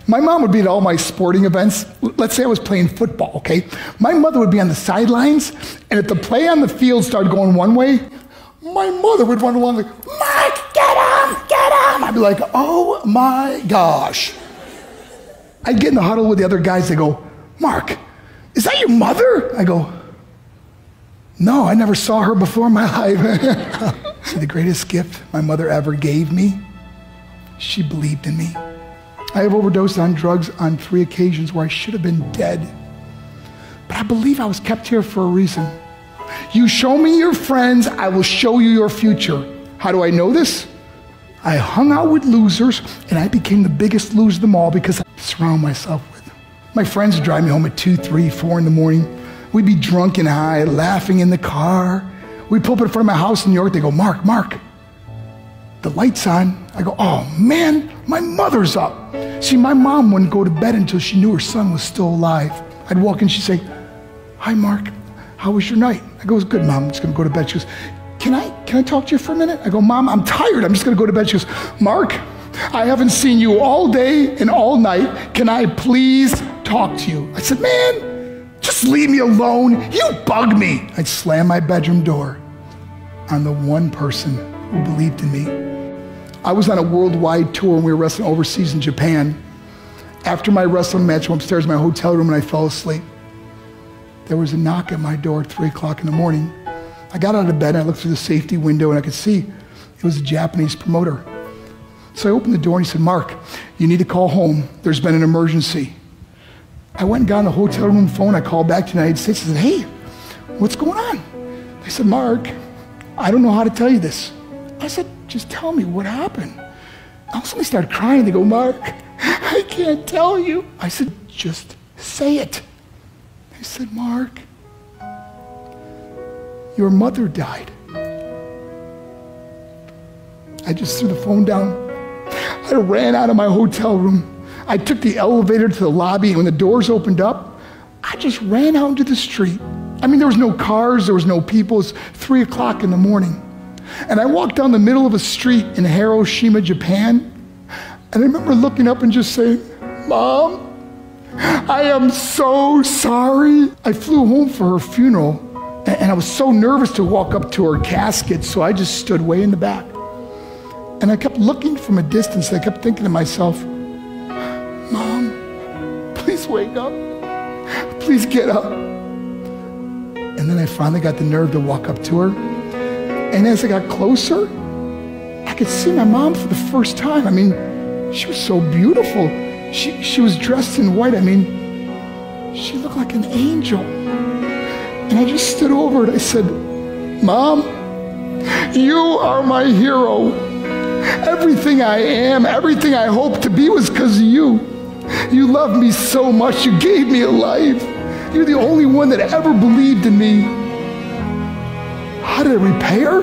My mom would be at all my sporting events. Let's say I was playing football, okay? My mother would be on the sidelines, and if the play on the field started going one way, my mother would run along like, Mark, get him, get him. I'd be like, oh my gosh. I'd get in the huddle with the other guys. They go, Mark, is that your mother? I go, no, I never saw her before in my life. See, the greatest gift my mother ever gave me, she believed in me. I have overdosed on drugs on 3 occasions where I should have been dead. But I believe I was kept here for a reason. You show me your friends, I will show you your future. How do I know this? I hung out with losers, and I became the biggest loser of them all because I surround myself with them. My friends would drive me home at 2, 3, 4 in the morning. We'd be drunk and high, laughing in the car. We'd pull up in front of my house in New York. They go, Mark, the light's on. I go, oh man, my mother's up. See, my mom wouldn't go to bed until she knew her son was still alive. I'd walk in, she'd say, hi Mark, how was your night? I go, it was good, Mom, I'm just gonna go to bed. She goes, can I talk to you for a minute? I go, Mom, I'm tired, I'm just gonna go to bed. She goes, Mark, I haven't seen you all day and all night. Can I please talk to you? I said, man, just leave me alone. You bug me. I'd slam my bedroom door on the one person who believed in me. I was on a worldwide tour and we were wrestling overseas in Japan. After my wrestling match, I went upstairs to my hotel room and I fell asleep. There was a knock at my door at 3 o'clock in the morning. I got out of bed and I looked through the safety window and I could see it was a Japanese promoter. So I opened the door and he said, Mark, you need to call home. There's been an emergency. I went and got on the hotel room phone. I called back to the United States. I said, hey, what's going on? They said, Mark, I don't know how to tell you this. I said, just tell me what happened. I suddenly started crying. They go, Mark, I can't tell you. I said, just say it. They said, Mark, your mother died. I just threw the phone down. I ran out of my hotel room. I took the elevator to the lobby, and when the doors opened up, I just ran out into the street. I mean, there was no cars, there was no people. It was 3 o'clock in the morning. And I walked down the middle of a street in Hiroshima, Japan, and I remember looking up and just saying, Mom, I am so sorry. I flew home for her funeral, and I was so nervous to walk up to her casket, so I just stood way in the back. And I kept looking from a distance, and I kept thinking to myself, Mom, please wake up. Please get up. And then I finally got the nerve to walk up to her. And as I got closer, I could see my mom for the first time. I mean, she was so beautiful. She was dressed in white. I mean, she looked like an angel. And I just stood over and I said, Mom, you are my hero. Everything I am, everything I hope to be was because of you. You loved me so much. You gave me a life. You're the only one that ever believed in me. How did I repay her?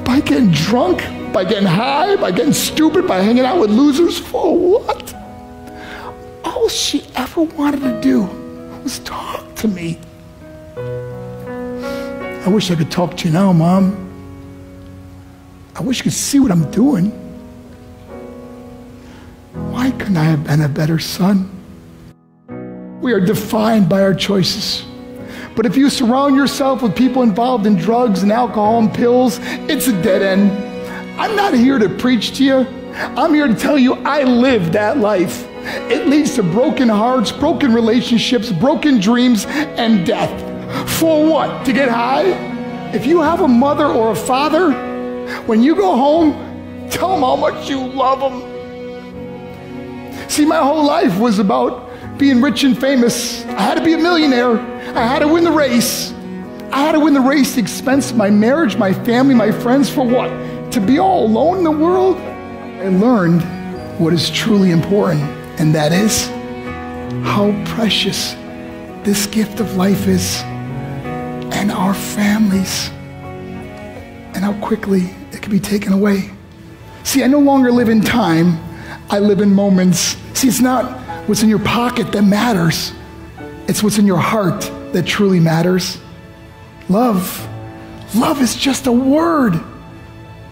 By getting drunk, by getting high, by getting stupid, by hanging out with losers. For what? All she ever wanted to do was talk to me. I wish I could talk to you now, Mom. I wish you could see what I'm doing. Why couldn't I have been a better son? We are defined by our choices. But if you surround yourself with people involved in drugs and alcohol and pills, it's a dead end. I'm not here to preach to you. I'm here to tell you I lived that life. It leads to broken hearts, broken relationships, broken dreams, and death. For what? To get high? If you have a mother or a father, when you go home, tell them how much you love them. See, my whole life was about being rich and famous. I had to be a millionaire. I had to win the race. I had to win the race at the expense of my marriage, my family, my friends. For what? To be all alone in the world? I learned what is truly important, and that is how precious this gift of life is, and our families, and how quickly it can be taken away. See, I no longer live in time. I live in moments. See, it's not what's in your pocket that matters. It's what's in your heart that truly matters. Love. Love is just a word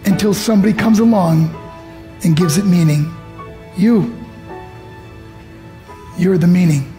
until somebody comes along and gives it meaning. You You're the meaning.